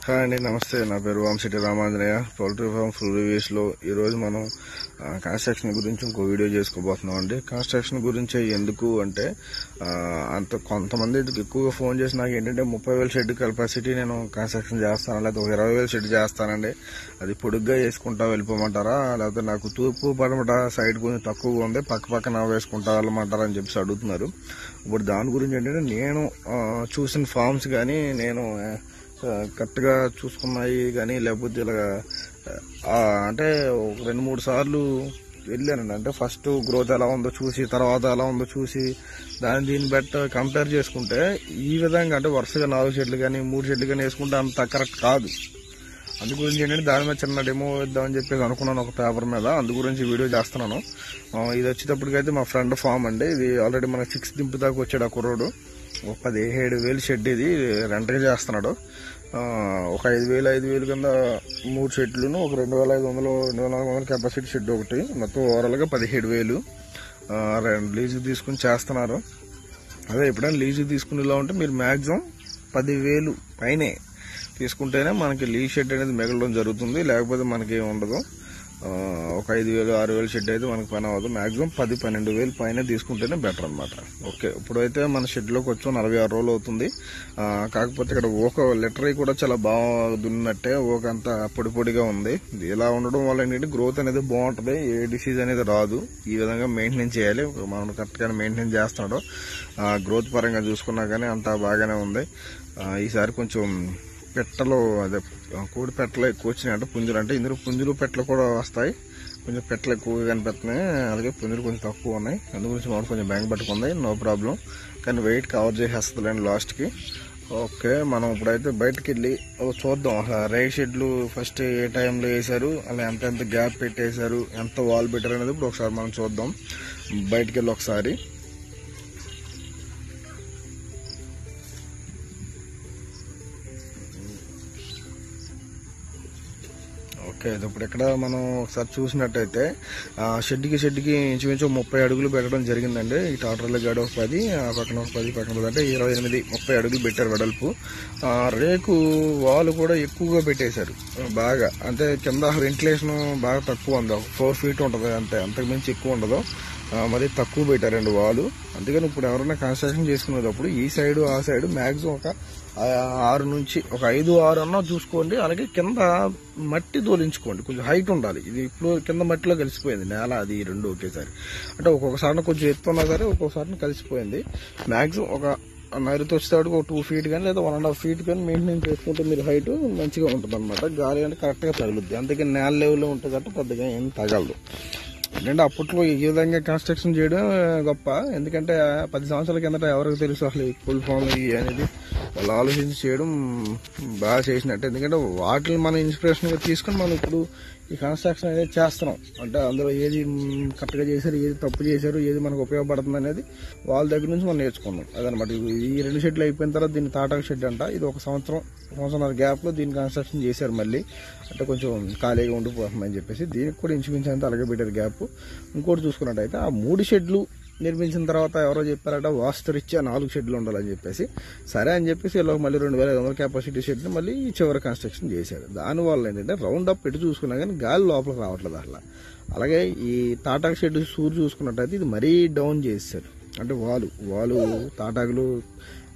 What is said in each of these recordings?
Hi అండి, నమస్తే. నా పేరు vamisettiramanjaneya. Poultry farm full reviews లో ఈ రోజు మనం కన్స్ట్రక్షన్ గురించి ఇంకో వీడియో చేసుకోబోతున్నాం అండి. కన్స్ట్రక్షన్ గురించి ఎందుకు అంటే అంత కొంతమంది ఎక్కువగా ఫోన్ చేసి నాకు ఏంటంటే 30,000 షెడ్ కెపాసిటీ నేను కన్స్ట్రక్షన్ చేస్తాను, లేకపోతే 20,000 షెడ్ చేస్తానండి, అది పొడుగ్గా వేసుకుంటా వెళ్ళిపోమంటారా, లేకపోతే నాకు తూర్పు పడమట సైడ్ కొంచెం తక్కువగా ఉంది, పక్కన వేసుకుంటా వెళ్ళమంటారా అని చెప్పేసి అడుగుతున్నారు. ఇప్పుడు దాని గురించి ఏంటంటే నేను చూసిన ఫార్మ్స్ కానీ నేను కరెక్ట్ గా చూసుకున్నాయి కానీ లేకపోతే ఇలా అంటే 2-3 సార్లు వెళ్ళానండి. అంటే ఫస్ట్ గ్రోత్ ఎలా ఉందో చూసి, తర్వాత ఎలా ఉందో చూసి, దీన్ని బట్టి కంపేర్ చేసుకుంటే ఈ విధంగా అంటే వరుసగా 4 షెడ్లు కానీ 3 షెడ్లు కానీ వేసుకుంటే అంత కరెక్ట్ కాదు. అందు గురించి ఏంటంటే దాని మీద చిన్న డెమో ఇద్దామని చెప్పేసి అనుకున్నాను ఒక పేపర్ మీద. అందు గురించి వీడియో చేస్తున్నాను. ఇది వచ్చేటప్పటికైతే మా ఫ్రెండ్ ఫామ్ అండి. ఇది ఆల్రెడీ మన 6 దింపు దాకా వచ్చాడు ఆ కుర్రోడు. 17,000 షెడ్ ఇది రెంట్గా చేస్తున్నాడు. ఒక 5,000 కింద 3 షెడ్లును, ఒక 2,500 కెపాసిటీ షెడ్ ఒకటి, మొత్తం ఓవరాల్ గా 17,000 లీజు తీసుకుని చేస్తున్నారు. అదే ఎప్పుడైనా లీజు తీసుకునేలా ఉంటే మీరు మాక్సిమం 10,000 పైనే తీసుకుంటేనే మనకి లీజ్ షెడ్ అనేది మిగలడం జరుగుతుంది, లేకపోతే మనకి ఏమి ఉండదు. ఒక 5,000-6,000 షెడ్ అయితే మనకు పని అవ్వదు. మాక్సిమం 10,000-12,000 పైన తీసుకుంటేనే బెటర్ అనమాట. ఓకే, ఇప్పుడైతే మన షెడ్ లోకి వచ్చి 46 రోజులు అవుతుంది. కాకపోతే ఇక్కడ ఒక లిటరీ కూడా చాలా బాగా దున్నట్టే, ఒక అంత పొడిగా ఉంది. ఇలా ఉండడం వల్ల ఏంటంటే గ్రోత్ అనేది బాగుంటది, ఏ డిసీజ్ అనేది రాదు. ఈ విధంగా మెయింటైన్ చేయాలి. మనం కరెక్ట్ గా మెయింటైన్ చేస్తున్నాడు. గ్రోత్ పరంగా చూసుకున్నా కానీ అంతా బాగానే ఉంది. ఈసారి కొంచెం పెట్టలు, అదే కోడి పెట్టలు ఎక్కువ వచ్చినాయి. అంటే పుంజులు, అంటే ఇందులో పుంజులు పెట్టలు కూడా వస్తాయి. కొంచెం పెట్టలు ఎక్కువగా కనిపిస్తున్నాయి, అలాగే పుంజులు కొంచెం తక్కువ ఉన్నాయి. అందు గురించి మనం కొంచెం బ్యాంక్ పట్టుకుంది, నో ప్రాబ్లం. కానీ వెయిట్ కవర్ చేసేస్తుందండి లాస్ట్ కి. ఓకే, మనం ఇప్పుడైతే బయటకు వెళ్ళి చూద్దాం రైట్ షెడ్లు ఫస్ట్ ఏ టైంలో వేసారు, అలా ఎంత గ్యాప్ పెట్టేశారు, ఎంత వాల్ పెట్టారు అనేది ఇప్పుడు ఒకసారి మనం చూద్దాం. బయటకు వెళ్ళి ఒకసారి ఓకే. ఇప్పుడు ఇక్కడ మనం ఒకసారి చూసినట్టయితే షెడ్కి ఇంచుమించు 30 అడుగులు పెట్టడం జరిగిందండి. ఈ టాటర్ల గడ ఒక 10, ఆ పక్కన ఒక 10, పక్కన 10 అంటే 28-30 అడుగులు పెట్టారు వెడల్పు. రేకు వాళ్ళు కూడా ఎక్కువగా పెట్టేశారు బాగా. అంటే కింద వెంటిలేషన్ బాగా తక్కువ ఉంది, 4 feet ఉంటుంది అంతే, అంతకుమించి ఎక్కువ ఉండదు. మరి తక్కువ పెట్టారండి వాళ్ళు. అందుకని ఇప్పుడు ఎవరైనా కన్స్ట్రక్షన్ చేసుకునేటప్పుడు ఈ సైడ్ ఆ సైడ్ మాక్సిమం ఒక 6 నుంచి ఒక 5-6 అన్నా చూసుకోండి. అలాగే కింద మట్టి తోలించుకోండి, కొంచెం హైట్ ఉండాలి. ఇది ఇప్పుడు కింద మట్టిలో కలిసిపోయింది నేల, అది రెండు ఒకేసారి. అంటే ఒక్కొక్కసారి కొంచెం ఎత్తున్నా సరే ఒక్కొక్కసారి కలిసిపోయింది. మాక్సిమం ఒక నైరుతి వచ్చేటప్పుడు ఒక 2 feet కానీ లేదా 1.5 feet కానీ మెయింటైన్ చేసుకుంటే మీరు హైట్ మంచిగా ఉంటుంది అనమాట. గాలి అంటే కరెక్ట్ గా తగులుద్ది. అందుకని నేల లెవెల్లో ఉంటుంది అంటే పెద్దగా ఏం తగలదు. ఎందుకంటే అప్పట్లో ఈ విధంగా కన్స్ట్రక్షన్ చేయడం గొప్ప. ఎందుకంటే 10 సంవత్సరాల కిందట ఎవరికి తెలుసు అసలు ఈ ఫుల్ ఫామ్ అనేది, వాళ్ళు ఆలోచించి చేయడం బాగా చేసినట్టు. ఎందుకంటే వాటిని మనం ఇన్స్పిరేషన్ గా తీసుకుని మనం ఇప్పుడు ఈ కన్స్ట్రక్షన్ అనేది చేస్తున్నాం. అంటే అందులో ఏది కరెక్ట్ గా చేశారు, ఏది తప్పు చేశారు, ఏది మనకు ఉపయోగపడుతుంది అనేది వాళ్ళ దగ్గర నుంచి మనం నేర్చుకున్నాం. అదనమాట. ఈ 2 షెడ్లు అయిపోయిన తర్వాత దీన్ని తాటాకు షెడ్ అంట. ఇది ఒక సంవత్సరం గ్యాప్ లో దీన్ని కన్స్ట్రక్షన్ చేశారు మళ్ళీ. అంటే కొంచెం ఖాళీగా ఉండిపోతుందని చెప్పేసి దీనికి కూడా ఇంచుమించు అలాగే పెట్టారు గ్యాప్. ఇంకోటి చూసుకున్నట్టయితే ఆ 3 షెడ్లు నిర్మించిన తర్వాత ఎవరో చెప్పారట వాస్తురీత్యా 4 షెడ్లు ఉండాలని చెప్పేసి. సరే అని చెప్పేసి ఇలా మళ్ళీ 2,500 కెపాసిటీ షెడ్ మళ్ళీ చివరి కన్స్ట్రక్షన్ చేశారు. దానివల్ల ఏంటంటే రౌండ్ అప్ పెట్టి చూసుకున్నా కానీ గాలి లోపలికి రావట్లేదు అసలు. అలాగే ఈ తాటాకు షెడ్ సూర్ చూసుకున్నట్టయితే ఇది మరీ డౌన్ చేశారు. అంటే వాళ్ళు తాటాకులు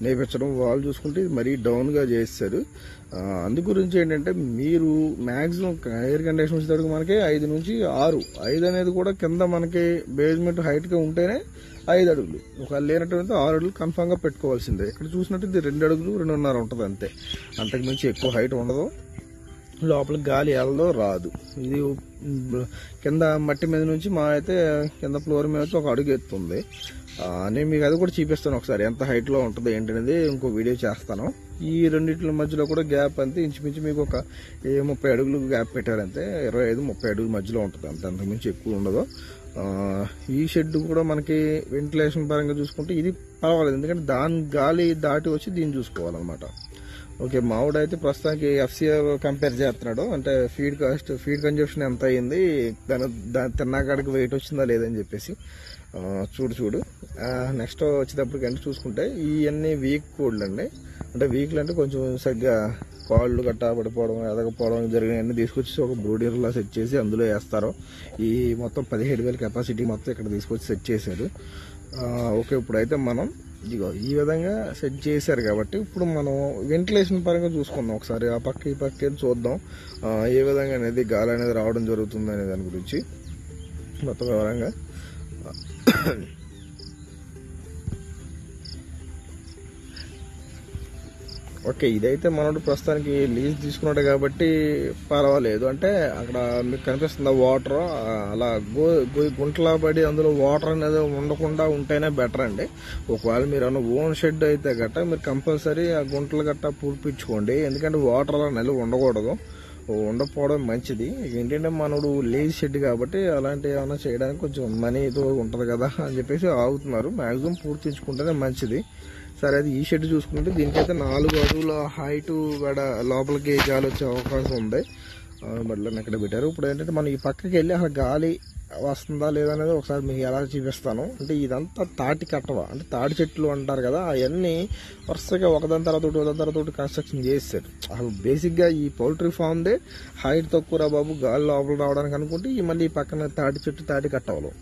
నేర్పించడం, వాళ్ళు చూసుకుంటే ఇది మరీ డౌన్ గా చేస్తారు. అందు గురించి ఏంటంటే మీరు మాక్సిమం ఎయిర్ కండిషన్ వచ్చేటప్పుడు మనకి 5 నుంచి 6, 5 అనేది కూడా కింద మనకి బేస్మెంట్ హైట్ గా ఉంటేనే 5 అడుగులు, ఒకవేళ లేనట్టు 6 అడుగులు కన్ఫామ్ గా పెట్టుకోవాల్సిందే. ఇక్కడ చూసినట్టు ఇది 2 అడుగులు 2.5 ఉంటుంది అంతే, అంతకు మించి ఎక్కువ హైట్ ఉండదు. లోపల గాలి వెళ్ళదో రాదు. ఇది కింద మట్టి మీద నుంచి మా అయితే కింద ఫ్లోర్ మీద వచ్చి 1 అడుగు ఎత్తుంది. నేను మీకు అది కూడా చూపిస్తాను ఒకసారి ఎంత హైట్ లో ఉంటుంది ఏంటనేది, ఇంకో వీడియో చేస్తాను. ఈ రెండింటి మధ్యలో కూడా గ్యాప్ అంతే ఇంచుమించు మీకు ఒక 30 అడుగులు గ్యాప్ పెట్టారంతే, 25-30 అడుగుల మధ్యలో ఉంటుంది అంతే, అంతకుమించి ఎక్కువ ఉండదు. ఈ షెడ్ కూడా మనకి వెంటిలేషన్ పరంగా చూసుకుంటే ఇది పర్వాలేదు, ఎందుకంటే దాని గాలి దాటి వచ్చి దీన్ని చూసుకోవాలన్నమాట. ఓకే, మావుడు అయితే ప్రస్తుతానికి ఎఫ్సిఆర్ కంపేర్ చేస్తున్నాడు. అంటే ఫీడ్ కన్జప్షన్ ఎంత అయింది, దాని తిన్నాకాడికి వెయిట్ వచ్చిందా లేదని చెప్పేసి. చూడు నెక్స్ట్ వచ్చేటప్పటికంటే చూసుకుంటే ఇవన్నీ వీక్ కోడ్లు అండి. అంటే వీక్లు అంటే కొంచెం సరిగ్గా కాళ్ళు గట్టా పడిపోవడం ఎదగపోవడం జరిగినవన్నీ తీసుకొచ్చి ఒక బ్రూడర్లా సెట్ చేసి అందులో వేస్తారు. ఈ మొత్తం 17,000 కెపాసిటీ మొత్తం ఇక్కడ తీసుకొచ్చి సెట్ చేశారు. ఓకే, ఇప్పుడైతే మనం ఇదిగో ఈ విధంగా సెట్ చేశారు కాబట్టి ఇప్పుడు మనం వెంటిలేషన్ పరంగా చూసుకుందాం. ఒకసారి ఆ పక్క ఈ పక్క చూద్దాం ఏ విధంగా అనేది గాలి అనేది రావడం జరుగుతుంది అనే దాని గురించి మొత్తం వివరంగా. ఓకే, ఇదైతే మనోడు ప్రస్తుతానికి లీజ్ తీసుకున్నాడు కాబట్టి పర్వాలేదు. అంటే అక్కడ మీకు కనిపిస్తుంది వాటర్ అలా గుంటలా పడి అందులో వాటర్ అనేది ఉండకుండా ఉంటేనే బెటర్ అండి. ఒకవేళ మీరు అన్న ఓన్ షెడ్ అయితే గట్ట మీరు కంపల్సరీ ఆ గుంటలు గట్ట పూర్పించుకోండి. ఎందుకంటే వాటర్ అలా నిల్వ ఉండకూడదు, ఉండకపోవడం మంచిది. ఏంటంటే మనోడు లీజ్ షెడ్ కాబట్టి అలాంటివి ఏమైనా చేయడానికి కొంచెం మనీతో ఉంటుంది కదా అని చెప్పేసి ఆగుతున్నారు. మ్యాక్సిమం పూర్తించుకుంటేనే మంచిది. సరే, అది ఈ షెడ్ చూసుకుంటే దీనికైతే 4 అడుగుల హైట్ లోపలికి గాలి వచ్చే అవకాశం ఉంది. బట్లని ఎక్కడ పెట్టారు. ఇప్పుడు ఏంటంటే మనం ఈ పక్కకి వెళ్ళి అసలు గాలి వస్తుందా లేదా అనేది ఒకసారి మీకు ఎలా చూపిస్తాను. అంటే ఇదంతా తాటి కట్టవ, అంటే తాటి చెట్లు అంటారు కదా, అవన్నీ వరుసగా ఒకదాని తర్వాత కన్స్ట్రక్షన్ చేస్తారు. అసలు బేసిక్గా ఈ పౌల్ట్రీ ఫామ్దే హైట్ తక్కువ బాబు గాలి లోపల రావడానికి అనుకుంటే ఈ మళ్ళీ ఈ పక్కన తాటి కట్టవలు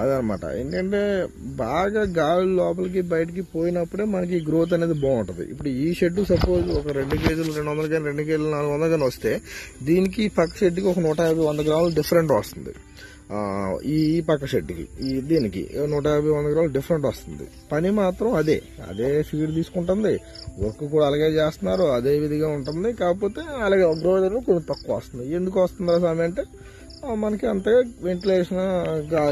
అదనమాట. ఏంటంటే బాగా గాలి లోపలికి బయటికి పోయినప్పుడే మనకి గ్రోత్ అనేది బాగుంటుంది. ఇప్పుడు ఈ షెడ్ సపోజ్ ఒక 2 కేజీలు 200 కానీ 2 కేజీలు 400 కానీ వస్తే దీనికి పక్క షెడ్కి ఒక 150-100 గ్రాములు డిఫరెంట్ వస్తుంది. ఈ పక్క షెడ్కి దీనికి 150-100 గ్రాములు డిఫరెంట్ వస్తుంది. పని మాత్రం అదే ఫీడ్ తీసుకుంటుంది, వర్క్ కూడా అలాగే చేస్తున్నారు, అదే విధిగా ఉంటుంది. కాకపోతే అలాగే గ్రోత్ అనేది కొంచెం తక్కువ వస్తుంది. ఎందుకు వస్తుందా స్వామి అంటే మనకి అంతగా వెంటిలేషన్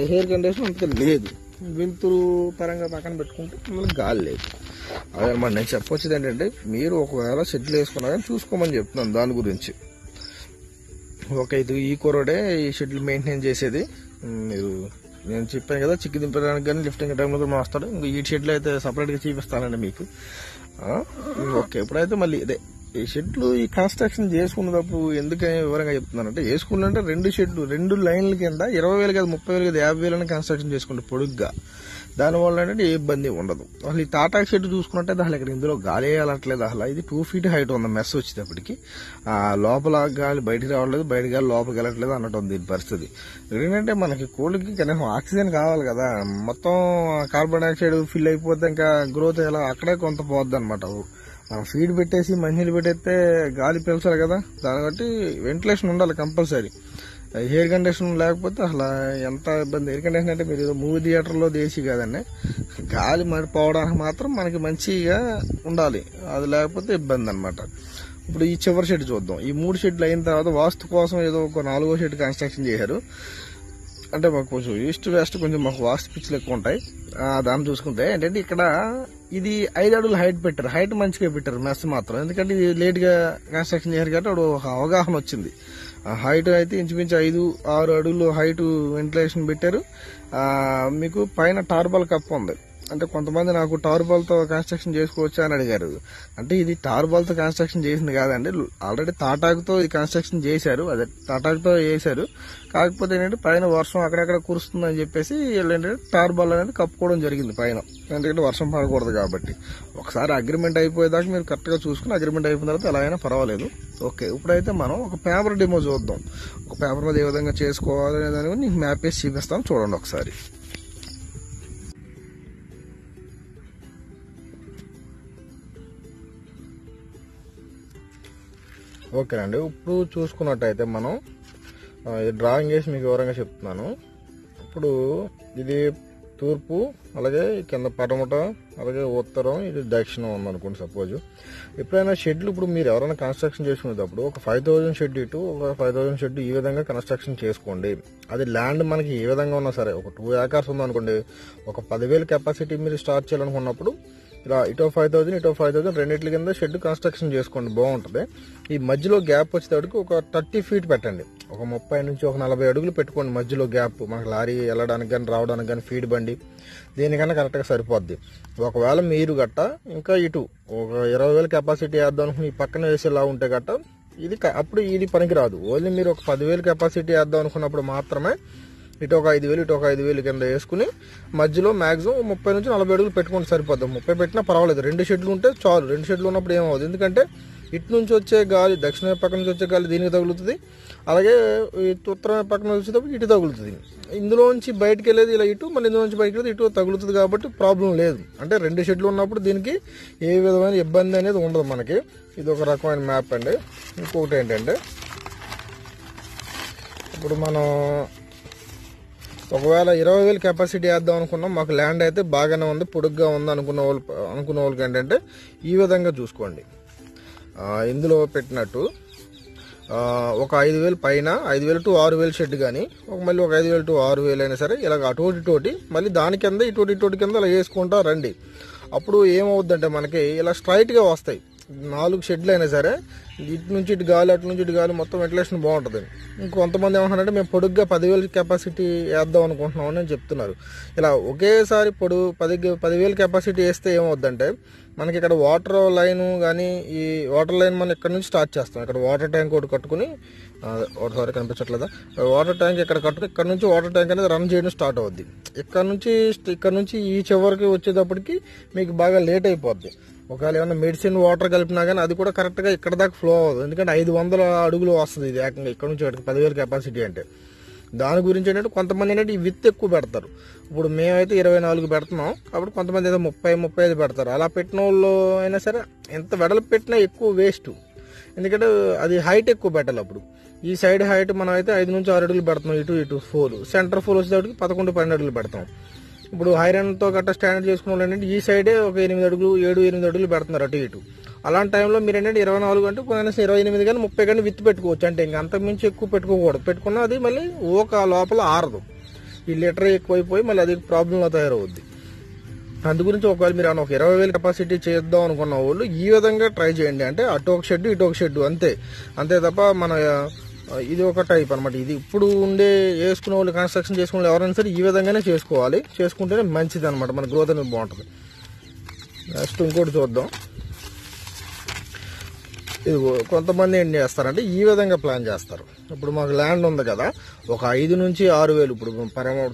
ఎయిర్ కండిషన్ అంతగా లేదు. వెలుతురు పరంగా పక్కన పెట్టుకుంటే మనకి గాలి లేదు. అదనమాట నేను చెప్పొచ్చేది ఏంటంటే మీరు ఒకవేళ షెడ్లు వేసుకున్నా కానీ చూసుకోమని చెప్తున్నాను దాని గురించి. ఓకే, ఇది ఈ కొరడే ఈ షెడ్లు మెయింటైన్ చేసేది. మీరు నేను చెప్పాను కదా చిక్కి దింపడానికి కానీ లిఫ్టింగ్ టైంలో కూడా వస్తాడు. ఇంకా ఈ షెడ్లు అయితే సపరేట్గా చూపిస్తానండి మీకు. ఓకే, ఇప్పుడైతే మళ్ళీ ఈ షెడ్లు ఈ కన్స్ట్రక్షన్ చేసుకున్నప్పుడు ఎందుకని వివరంగా చెప్తున్నానంటే వేసుకున్నంటే 2 లైన్ల కింద 20,000 కాదు 30,000 కాదు 50,000 కన్స్ట్రక్షన్ చేసుకుంటే పొడుగ్గా. దానివల్ల ఏంటంటే ఏ ఇబ్బంది ఉండదు. అసలు ఈ టాటా షెడ్ చూసుకున్నట్టే అసలు ఇక్కడ ఇందులో గాలి వేయాలట్లేదు. అసలు ఇది 2 feet హైట్ ఉంది. మెస్ వచ్చేటప్పటికి లోపల గాలి బయటికి రావట్లేదు, బయట గాలి లోపలికి వెళ్ళట్లేదు అన్నట్టు ఉంది దీని పరిస్థితి. ఏంటంటే మనకి కోళ్ళకి కనీసం ఆక్సిజన్ కావాలి కదా, మొత్తం కార్బన్ డైఆక్సైడ్ ఫిల్ అయిపోతే ఇంకా గ్రోత్ ఎలా అక్కడే కొంత పోద్ది అనమాట. మనం ఫీడ్ పెట్టేసి మంచినీళ్ళు పెట్టేస్తే గాలి పీల్చాలి కదా, దాన్ని బట్టి వెంటిలేషన్ ఉండాలి కంపల్సరీ. ఎయిర్ కండిషన్ లేకపోతే అసలు ఎంత ఇబ్బంది. ఎయిర్ కండిషన్ అంటే మీరు మూవీ థియేటర్లో దేశీ కాదండి, గాలి మడిపోవడానికి మాత్రం మనకి మంచిగా ఉండాలి, అది లేకపోతే ఇబ్బంది అనమాట. ఇప్పుడు ఈ చివరి షెడ్ చూద్దాం. ఈ 3 షెడ్లు అయిన తర్వాత వాస్తు కోసం ఏదో ఒక 4వ షెడ్ కన్స్ట్రక్షన్ చేశారు. అంటే మాకు కొంచెం ఈస్ట్ వెస్ట్ కొంచెం మాకు వాస్తు పిచ్చులు ఎక్కువ ఉంటాయి. దాన్ని చూసుకుంటే ఏంటంటే ఇక్కడ ఇది 5 అడుగులు హైట్ పెట్టారు. హైట్ మంచిగా పెట్టారు మెస్ మాత్రం, ఎందుకంటే ఇది లేట్ గా కన్స్ట్రక్షన్ చేశారు కాబట్టి అప్పుడు ఒక అవగాహన వచ్చింది. హైట్ అయితే ఇంచుమించు 5-6 అడుగులు హైట్ వెంటిలేషన్ పెట్టారు. మీకు పైన టార్బల్ కప్ ఉంది. అంటే కొంతమంది నాకు టార్బాల్తో కన్స్ట్రక్షన్ చేసుకోవచ్చా అని అడిగారు. అంటే ఇది టార్బాల్తో కన్స్ట్రక్షన్ చేసింది కాదండి, ఆల్రెడీ తాటాకుతో ఇది కన్స్ట్రక్షన్ చేశారు, అదే తాటాకుతో వేశారు. కాకపోతే ఏంటంటే పైన వర్షం అక్కడెక్కడ కురుస్తుందని చెప్పేసి ఏంటంటే టార్బాల్ అనేది కప్పుకోవడం జరిగింది పైన, ఎందుకంటే వర్షం పడకూడదు కాబట్టి. ఒకసారి అగ్రిమెంట్ అయిపోయేదాకా మీరు కరెక్ట్ గా చూసుకుని అగ్రిమెంట్ అయిపోయిన తర్వాత ఎలా అయినా పర్వాలేదు. ఓకే, ఇప్పుడైతే మనం ఒక పేపర్ డెమో చూద్దాం. ఒక పేపర్ మీద ఏ విధంగా చేసుకోవాలనే దాని గురించి నీకు మ్యాప్ వేసి చూపిస్తాను, చూడండి ఒకసారి. ఓకేనండి, ఇప్పుడు చూసుకున్నట్టయితే మనం డ్రాయింగ్ వేసి మీకు వివరంగా చెప్తున్నాను. ఇప్పుడు ఇది తూర్పు, అలాగే కింద పడమట, అలాగే ఉత్తరం, ఇది దక్షిణం ఉందనుకోండి సపోజ్. ఎప్పుడైనా షెడ్లు ఇప్పుడు మీరు ఎవరైనా కన్స్ట్రక్షన్ చేసుకునేటప్పుడు ఒక 5,000 షెడ్ ఇటు, ఒక 5,000 షెడ్ ఈ విధంగా కన్స్ట్రక్షన్ చేసుకోండి. అది ల్యాండ్ మనకి ఏ విధంగా ఉన్నా సరే, ఒక 2 acres ఉందనుకోండి, ఒక 10,000 కెపాసిటీ మీరు స్టార్ట్ చేయాలనుకున్నప్పుడు ఇలా ఇటో 5,000 ఇటో 5,000 రెండింటి కింద షెడ్ కన్స్ట్రక్షన్ చేసుకోండి, బాగుంటుంది. ఈ మధ్యలో గ్యాప్ వచ్చేటప్పటికి ఒక 30 feet పెట్టండి, ఒక 30 నుంచి ఒక 40 అడుగులు పెట్టుకోండి మధ్యలో గ్యాప్. మనకు లారీ వెళ్ళడానికి కానీ రావడానికి కానీ ఫీడ్ బండి దేనికన్నా కరెక్ట్గా సరిపోద్ది. ఒకవేళ మీరు గట్ట ఇంకా ఇటు ఒక 20,000 కెపాసిటీ వేద్దాం అనుకుని ఈ పక్కన వేసేలా ఉంటే గట్ట ఇది అప్పుడు ఇది పనికిరాదు. ఓన్లీ మీరు ఒక 10,000 కెపాసిటీ వేద్దాం అనుకున్నప్పుడు మాత్రమే ఇటు ఒక 5,000 ఇటు ఒక 5,000 కింద వేసుకుని మధ్యలో మాక్సిమం 30 నుంచి 40 అడుగులు పెట్టుకుంటే సరిపోద్ది. 30 పెట్టినా పర్వాలేదు, 2 షెడ్లు ఉంటే చాలు. 2 షెడ్లు ఉన్నప్పుడు ఏమవుతుంది, ఎందుకంటే ఇటు నుంచి వచ్చే గాలి, దక్షిణ పక్క నుంచి వచ్చే గాలి దీనికి తగులుతుంది, అలాగే ఉత్తర పక్కన వచ్చేటప్పుడు ఇటు తగులుతుంది. ఇందులోంచి బయటకు వెళ్ళేది ఇలా ఇటు, మళ్ళీ ఇందులోంచి బయటకు వెళ్ళేది ఇటు తగులుతుంది కాబట్టి ప్రాబ్లం లేదు. అంటే 2 షెడ్లు ఉన్నప్పుడు దీనికి ఏ విధమైన ఇబ్బంది అనేది ఉండదు మనకి. ఇది ఒక రకమైన మ్యాప్ అండి. ఇంకొకటి ఏంటంటే, ఇప్పుడు మనం ఒకవేళ 20,000 కెపాసిటీ వేద్దాం అనుకున్నాం, మాకు ల్యాండ్ అయితే బాగానే ఉంది, పొడుగ్గా ఉంది అనుకున్న వాళ్ళకి ఏంటంటే ఈ విధంగా చూసుకోండి. ఇందులో పెట్టినట్టు ఒక 5,000 పైన 5,000 to 6,000 షెడ్ కానీ, మళ్ళీ ఒక 5,000 to 6,000 అయినా సరే ఇలాగ అటోటి మళ్ళీ దాని కింద ఇటోటి కింద ఇలా వేసుకుంటా రండి. అప్పుడు ఏమవుద్దంటే మనకి ఇలా స్ట్రైట్గా వస్తాయి. 4 షెడ్లు అయినా సరే ఇటు నుంచి ఇటు గాలి, అటు నుంచి ఇటు గాలి, మొత్తం వెంటిలేషన్ బాగుంటుంది. ఇంకొంతమంది ఏమంటారంటే మేము పొడుగ్గా 10,000 కెపాసిటీ వేద్దాం అనుకుంటున్నామని చెప్తున్నారు. ఇలా ఒకేసారి 10,000 కెపాసిటీ వేస్తే ఏమవుద్దంటే మనకి ఇక్కడ వాటర్ లైన్ కానీ, ఈ వాటర్ లైన్ మనం ఇక్కడ నుంచి స్టార్ట్ చేస్తాం. ఇక్కడ వాటర్ ట్యాంక్ ఒకటి కట్టుకుని, సారీ కనిపించట్లేదా, వాటర్ ట్యాంక్ ఇక్కడ కట్టుకుని ఇక్కడ నుంచి వాటర్ ట్యాంక్ అనేది రన్ చేయడం స్టార్ట్ అవుద్ది. ఇక్కడ నుంచి ఈ చివరికి వచ్చేటప్పటికి మీకు బాగా లేట్ అయిపోద్ది. ఒకవేళ ఏమైనా మెడిసిన్ వాటర్ కలిపినా కానీ అది కూడా కరెక్ట్గా ఇక్కడ దాకా ఫ్లో అవ్వదు. ఎందుకంటే 500 అడుగులు వస్తుంది ఇది ఏకంగా ఇక్కడ నుంచి 10,000 కెపాసిటీ అంటే. దాని గురించి ఏంటంటే కొంతమంది ఏంటంటే ఈ విత్ ఎక్కువ పెడతారు. ఇప్పుడు మేమైతే 24 పెడుతున్నాం కాబట్టి కొంతమంది ఏదో 30-35 పెడతారు. అలా పెట్టిన వాళ్ళు అయినా సరే ఎంత వెడల్పు పెట్టినా ఎక్కువ వేస్ట్. ఎందుకంటే అది హైట్ ఎక్కువ పెట్టాలి. అప్పుడు ఈ సైడ్ హైట్ మనం అయితే 5 నుంచి 6 అడుగులు పెడతాం, ఇటు ఫోల్, సెంటర్ ఫోల్ వచ్చేటప్పటికి 11-12 అడుగులు పెడతాం. ఇప్పుడు ఐరన్తో గట్రా స్టాండర్డ్ చేసుకున్న వాళ్ళు ఏంటంటే ఈ సైడే ఒక 7-8 అడుగులు పెడుతున్నారు అటు ఇటు. అలాంటి టైంలో మీరు ఏంటంటే 24 అంటే 28 కానీ 30 కానీ విత్ పెట్టుకోవచ్చు. అంటే ఇంకా అంతకుమించి ఎక్కువ పెట్టుకోకూడదు. పెట్టుకున్నా అది మళ్ళీ లోపల ఆరదు. ఈ లీటర్ ఎక్కువైపోయి మళ్ళీ అది ప్రాబ్లంలో తయారవుద్ది. అందు గురించి ఒకవేళ మీరు ఒక 20,000 కెపాసిటీ చేద్దాం అనుకున్న వాళ్ళు ఈ విధంగా ట్రై చేయండి. అంటే అటు ఒక షెడ్ ఇటు ఒక షెడ్ అంతే తప్ప మన ఇది ఒక టైప్ అనమాట. ఇది ఇప్పుడు వేసుకునే వాళ్ళు, కన్స్ట్రక్షన్ చేసుకునే వాళ్ళు ఎవరైనా సరే ఈ విధంగానే చేసుకోవాలి. చేసుకుంటేనే మంచిది అనమాట, మన గ్రోత్ అనేది బాగుంటుంది. నెక్స్ట్ ఇంకోటి చూద్దాం. ఇది కొంతమంది ఏం చేస్తారంటే ఈ విధంగా ప్లాన్ చేస్తారు. ఇప్పుడు మాకు ల్యాండ్ ఉంది కదా, ఒక 5 నుంచి 6,000, ఇప్పుడు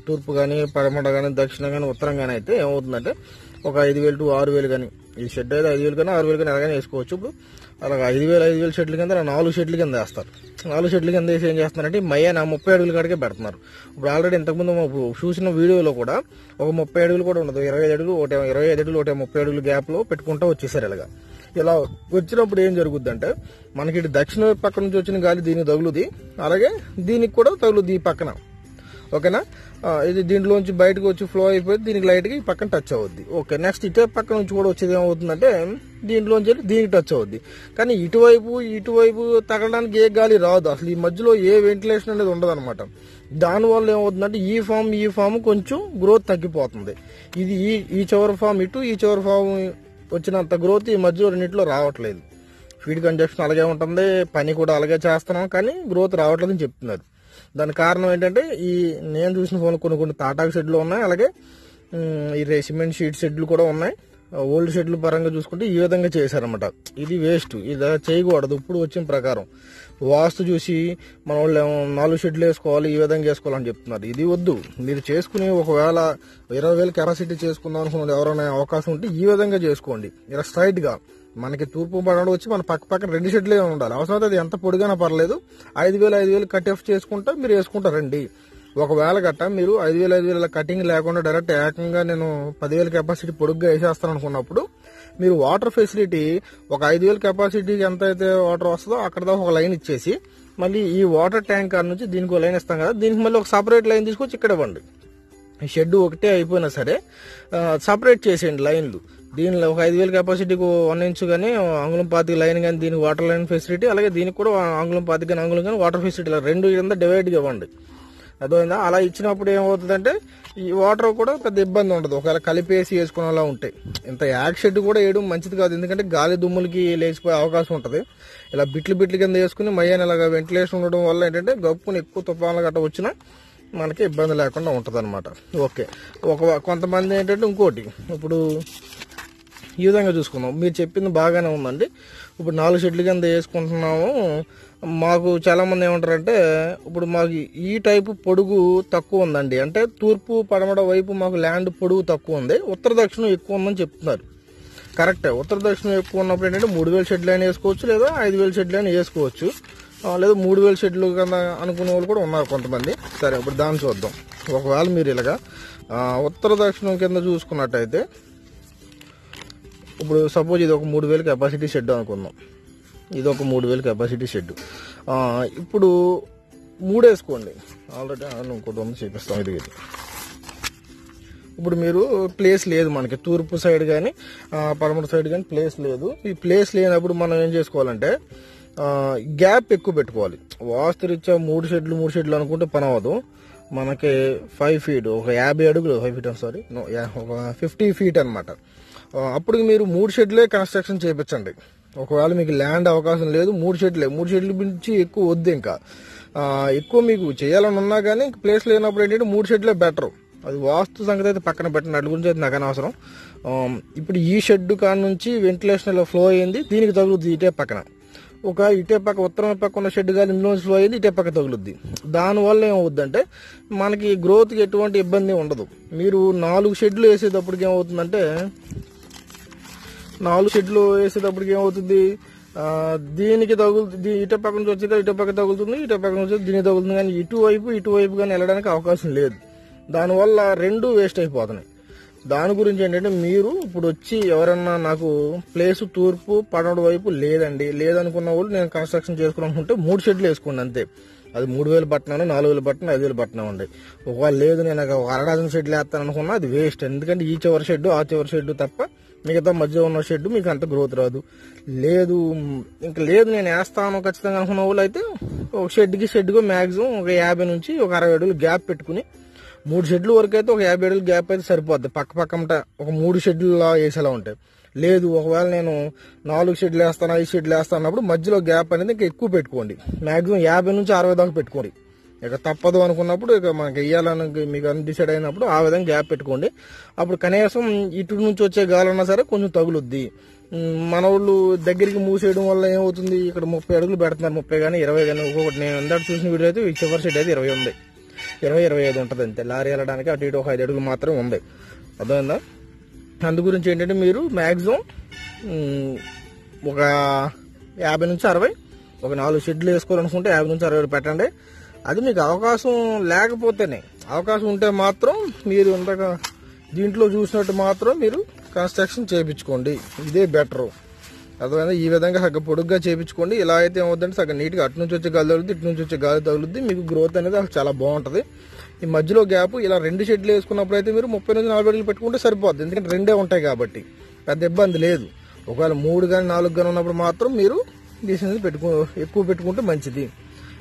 తూర్పు కానీ, పడమట కానీ, దక్షిణం కానీ, ఉత్తరం కానీ అయితే ఏమవుతుందంటే ఒక 5,000 to 6,000 కానీ, ఈ షెడ్ అయితే 5,000 కానీ 6,000 కానీ ఎలాగైనా వేసుకోవచ్చు. ఇప్పుడు అలాగే 5,000 షెడ్ల కింద 4 షెడ్ల కింద వేస్తారు. 4 షెడ్ల కింద వేసి ఏం చేస్తున్నారంటే మయ్యాన 30 అడుగుల కాడికే పెడుతున్నారు. ఇప్పుడు ఆల్రెడీ ఇంతకుముందు చూసిన వీడియోలో కూడా ఒక 30 అడుగులు కూడా ఉండదు, 25 అడుగులు, 25 అడుగులు, 30 అడుగులు గ్యాప్లో పెట్టుకుంటూ వచ్చేసారు. ఇలా వచ్చినప్పుడు ఏం జరుగుద్దంటే మనకి ఇటు దక్షిణ పక్క నుంచి వచ్చిన గాలి దీనికి తగులుది, అలాగే దీనికి కూడా తగులుది ఈ పక్కన. ఓకేనా, ఇది దీంట్లోంచి బయటకు వచ్చి ఫ్లో అయిపోయి దీనికి లైట్గా ఈ పక్కన టచ్ అవుద్ది. ఓకే, నెక్స్ట్ ఇటే పక్క నుంచి కూడా వచ్చేది ఏమవుతుందంటే దీంట్లోంచి దీనికి టచ్ అవుద్ది. కానీ ఇటువైపు తగలడానికి ఏ గాలి రాదు అసలు. ఈ మధ్యలో ఏ వెంటిలేషన్ అనేది ఉండదు అనమాట. దానివల్ల ఏమవుతుందంటే ఈ ఫామ్ కొంచెం గ్రోత్ తగ్గిపోతుంది. ఇది ఈ చివరి ఫామ్ ఇటు, ఈ చివరి ఫామ్ వచ్చినంత గ్రోత్ ఈ మధ్యలో రెండింటిలో రావట్లేదు. ఫీడ్ కన్జప్షన్ అలాగే ఉంటుంది, పని కూడా అలాగే చేస్తున్నాం, కానీ గ్రోత్ రావట్లేదని చెప్తున్నారు. దానికి కారణం ఏంటంటే నేను చూసిన ఫోన్ కొన్ని తాటాకు షెడ్లు ఉన్నాయి, అలాగే ఈ సిమెంట్ షీట్ షెడ్లు కూడా ఉన్నాయి. ఓల్డ్ షెడ్లు పరంగా చూసుకుంటే ఈ విధంగా చేశారనమాట. ఇది వేస్ట్, ఇది చేయకూడదు. ఇప్పుడు వచ్చిన ప్రకారం వాస్తు చూసి మన వాళ్ళు 4 షెడ్లు వేసుకోవాలి, ఈ విధంగా వేసుకోవాలని చెప్తున్నారు. ఇది వద్దు. మీరు చేసుకుని ఒకవేళ 20,000 కెపాసిటీ చేసుకుందాం అనుకున్నది ఎవరైనా అవకాశం ఉంటే ఈ విధంగా చేసుకోండి. ఇలా స్ట్రైట్ గా మనకి తూర్పు పడడం వచ్చి మన పక్కన 2 షెడ్లే ఉండాలి. అవసరం అది ఎంత పొడిగానా పర్లేదు. 5,000 కట్ ఆఫ్ చేసుకుంటా మీరు వేసుకుంటారండి. ఒకవేళ గట్ట మీరు 5,000 కటింగ్ లేకుండా డైరెక్ట్ ఏకంగా నేను 10,000 కెపాసిటీ పొడుగ్గా వేసేస్తాను అనుకున్నప్పుడు మీరు వాటర్ ఫెసిలిటీ ఒక 5,000 కెపాసిటీకి ఎంత అయితే వాటర్ వస్తుందో అక్కడ దాకా ఒక లైన్ ఇచ్చేసి మళ్ళీ ఈ వాటర్ ట్యాంక్ కాడ నుంచి దీనికి లైన్ ఇస్తాం కదా, దీనికి మళ్ళీ ఒక సపరేట్ లైన్ తీసుకొచ్చి ఇక్కడ ఇవ్వండి. ఈ షెడ్ ఒకటే అయిపోయినా సరే సపరేట్ చేసేయండి లైన్లు. దీనిలో ఒక 5,000 కెపాసిటీకి 1 ఇంచ్ కానీ, అంగుళం 25 లైన్ కానీ, దీనికి వాటర్ లైన్ ఫెసిలిటీ, అలాగే దీనికి కూడా అంగుళం 25 కానీ అంగుళం కానీ వాటర్ ఫెసిలిటీ, ఇలా 2 కింద డివైడ్గా ఇవ్వండి. అర్థమైందా? అలా ఇచ్చినప్పుడు ఏమవుతుందంటే ఈ వాటర్ కూడా పెద్ద ఇబ్బంది ఉండదు. ఒకవేళ కలిపేసి వేసుకునేలా ఉంటాయి. ఇంత యాక్ షెడ్ కూడా వేయడం మంచిది కాదు, ఎందుకంటే గాలి దుమ్ములకి లేచిపోయే అవకాశం ఉంటుంది. ఇలా బిట్లు కింద వేసుకుని మయ్యాన్ని ఇలాగ వెంటిలేషన్ ఉండడం వల్ల ఏంటంటే గప్పుని ఎక్కువ తుఫాన్లు గట్ట వచ్చినా మనకి ఇబ్బంది లేకుండా ఉంటుంది అనమాట. ఓకే, కొంతమంది ఏంటంటే ఇంకోటి, ఇప్పుడు ఈ విధంగా చూసుకుందాం. మీరు చెప్పింది బాగానే ఉందండి. ఇప్పుడు 4 షెడ్ల కింద వేసుకుంటున్నాము. మాకు చాలామంది ఏమంటారంటే ఇప్పుడు మాకు ఈ టైపు పొడుగు తక్కువ ఉందండి, అంటే తూర్పు పడమట వైపు మాకు ల్యాండ్ పొడుగు తక్కువ ఉంది, ఉత్తర దక్షిణం ఎక్కువ ఉందని చెప్తున్నారు. కరెక్టే. ఉత్తర దక్షిణం ఎక్కువ ఉన్నప్పుడు ఏంటంటే 3000 షెడ్లు అయినా వేసుకోవచ్చు, లేదా 5000 షెడ్లు అయినా వేసుకోవచ్చు, లేదా 3000 షెడ్లు కన్నా అనుకునే వాళ్ళు కూడా ఉన్నారు కొంతమంది. సరే, ఇప్పుడు దాన్ని చూద్దాం. ఒకవేళ మీరు ఇలాగా ఉత్తర దక్షిణం కింద చూసుకున్నట్టయితే, ఇప్పుడు సపోజ్ ఇది ఒక 3000 కెపాసిటీ షెడ్ అనుకుందాం. ఇది ఒక 3000 కెపాసిటీ షెడ్. ఇప్పుడు 3 వేసుకోండి. ఆల్రెడీ ఇంకోటి ఉంది చూపిస్తాం. ఇది ఇప్పుడు మీరు ప్లేస్ లేదు మనకి, తూర్పు సైడ్ కానీ పడమర సైడ్ కానీ ప్లేస్ లేదు. ఈ ప్లేస్ లేనప్పుడు మనం ఏం చేసుకోవాలంటే గ్యాప్ ఎక్కువ పెట్టుకోవాలి. వాస్తురీత్యా 3 షెడ్లు అనుకుంటే పని అవ్వదు. మనకి 5 feet, ఒక 50 అడుగులు, 5 feet సారీ, ఒక 50 feet అనమాట. అప్పుడు మీరు 3 షెడ్లే కన్స్ట్రక్షన్ చేయించండి. ఒకవేళ మీకు ల్యాండ్ అవకాశం లేదు, 3 షెడ్లు నుంచి ఎక్కువ వద్దు. ఇంకా ఎక్కువ మీకు చేయాలని ఉన్నా కానీ ప్లేస్ లేనప్పుడు ఏంటంటే 3 షెడ్లే బెటర్. అది వాస్తు సంగతి అయితే పక్కన పెట్టండి, అటు గురించి అయితే నాకు అనవసరం. ఇప్పుడు ఈ షెడ్ కాడ నుంచి వెంటిలేషన్ ఇలా ఫ్లో అయింది, దీనికి తగులుద్ది ఇటే పక్కన. ఇటే పక్క ఉత్తరం పక్క ఉన్న షెడ్ కానీ ఇందులో ఫ్లో అయింది, ఇటే పక్క తగులుద్ది. దానివల్ల ఏమవుద్దంటే మనకి గ్రోత్కి ఎటువంటి ఇబ్బంది ఉండదు. మీరు 4 షెడ్లు వేసేటప్పటికి ఏమవుతుందంటే, 4 షెడ్లు వేసేటప్పటికి ఏమవుతుంది, దీనికి తగులుతుంది, ఇటే పక్క నుంచి వచ్చేది ఇటే పక్క తగులుతుంది, ఇటే పక్క నుంచి దీనికి తగులుతుంది, కానీ ఇటువైపు కానీ వెళ్ళడానికి అవకాశం లేదు. దానివల్ల 2 వేస్ట్ అయిపోతున్నాయి. దాని గురించి ఏంటంటే, మీరు ఇప్పుడు వచ్చి ఎవరన్నా నాకు ప్లేస్ తూర్పు పడమటి వైపు లేదనుకున్న వాళ్ళు నేను కన్స్ట్రక్షన్ చేసుకోవాలనుకుంటే 3 షెడ్లు వేసుకోండి అంతే. అది 3000 పట్టినా, 4000 పట్టినా, 5000 పట్టినా ఉండే. ఒకవేళ లేదు నేను అరడాజన్ షెడ్లు వేస్తాను అనుకున్నా అది వేస్ట్. ఎందుకంటే ఈ చివరి షెడ్ ఆ చివరి షెడ్ తప్ప మిగతా మధ్య ఉన్న షెడ్ మీకు అంత గ్రోత్ రాదు. లేదు నేను వేస్తాను ఖచ్చితంగా అనుకున్న వాళ్ళు అయితే ఒక షెడ్కి మ్యాక్సిమం ఒక 50 నుంచి ఒక 60 అడుగులు గ్యాప్ పెట్టుకుని, 3 షెడ్ల వరకు అయితే ఒక 50 అడుగులు గ్యాప్ అయితే సరిపోద్ది. పక్కపక్కమట ఒక 3 షెడ్లు వేసేలా ఉంటాయి. లేదు ఒకవేళ నేను 4 షెడ్లు వేస్తాను, 5 షెడ్లు వేస్తాను అన్నప్పుడు మధ్యలో గ్యాప్ అనేది ఇంకా ఎక్కువ పెట్టుకోండి. మాక్సిమం 50 నుంచి 60 దాకా పెట్టుకోండి. ఇక తప్పదు అనుకున్నప్పుడు, ఇక మనకి వెయ్యాలని మీకు డిసైడ్ అయినప్పుడు ఆ విధంగా గ్యాప్ పెట్టుకోండి. అప్పుడు కనీసం ఇటు నుంచి వచ్చే గాలన్నా సరే కొంచెం తగులుద్ది. మన వాళ్ళు దగ్గరికి మూసేయడం వల్ల ఏమవుతుంది, ఇక్కడ 30 అడుగులు పెడుతున్నారు, 30 కానీ 20 కానీ. ఒక్కొక్కటి నేను ఇందాక చూసిన వీడియో అయితే ఈ చివరి షెడ్ అయితే 20 ఉంది, 20-25 ఉంటుంది అంతే. లారీ వెళ్ళడానికి అటు ఇటు ఒక 5 అడుగులు మాత్రమే ఉంది. అర్థమైందా? అందు గురించి ఏంటంటే మీరు మ్యాక్సిమం ఒక 50 నుంచి 60, ఒక 4 షెడ్లు వేసుకోవాలనుకుంటే 50 నుంచి 60 పెట్టండి. అది మీకు అవకాశం లేకపోతేనే. అవకాశం ఉంటే మాత్రం మీరు ఇందాక దీంట్లో చూసినట్టు మాత్రం మీరు కన్స్ట్రక్షన్ చేయించుకోండి, ఇదే బెటరు. అర్థమైందా? ఈ విధంగా సగం పొడుగ్గా చేయించుకోండి. ఇలా అయితే ఏమవుతుందంటే సగం నీట్గా అటు నుంచి వచ్చే గాలి తగులుద్ది, ఇటు నుంచి వచ్చే గాలి తగులుద్ది, మీకు గ్రోత్ అనేది చాలా బాగుంటుంది. ఈ మధ్యలో గ్యాప్ ఇలా 2 షెడ్లు వేసుకున్నప్పుడు అయితే మీరు 30 నుంచి 40 అడుగులు పెట్టుకుంటే సరిపోద్ది. ఎందుకంటే 2 ఉంటాయి కాబట్టి పెద్ద ఇబ్బంది లేదు. ఒకవేళ 3 కానీ 4 కానీ ఉన్నప్పుడు మాత్రం మీరు డిస్టెన్స్ ఎక్కువ పెట్టుకుంటే మంచిది.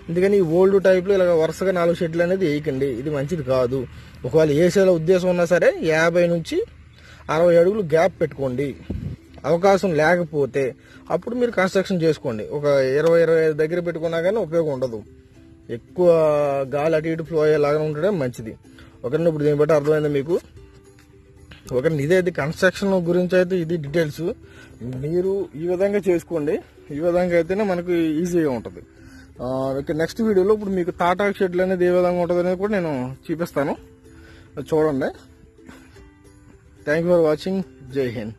ఎందుకని ఈ ఓల్డ్ టైప్లో ఇలా వరుసగా 4 షెడ్లు అనేది వేయకండి, ఇది మంచిది కాదు. ఒకవేళ వేసేలా ఉద్దేశం ఉన్నా సరే 50 నుంచి 60 అడుగులు గ్యాప్ పెట్టుకోండి. అవకాశం లేకపోతే అప్పుడు మీరు కన్స్ట్రక్షన్ చేసుకోండి. ఒక 20-25 దగ్గర పెట్టుకున్నా కానీ ఉపయోగం ఉండదు. ఎక్కువ గాలి అటు ఇటు ఫ్లో అయ్యేలాగా ఉండడం మంచిది. ఒకరిని ఇప్పుడు దీన్ని బట్టి అర్థమైందా మీకు? ఒకరిని ఇదే కన్స్ట్రక్షన్ గురించి అయితే ఇది డీటెయిల్స్. మీరు ఈ విధంగా చేసుకోండి. ఈ విధంగా అయితేనే మనకు ఈజీగా ఉంటుంది. నెక్స్ట్ వీడియోలో ఇప్పుడు మీకు తాటాకు షెడ్లు అనేది ఏ విధంగా ఉంటుంది అనేది కూడా నేను చూపిస్తాను, చూడండి. Thank you for watching. జై హింద్.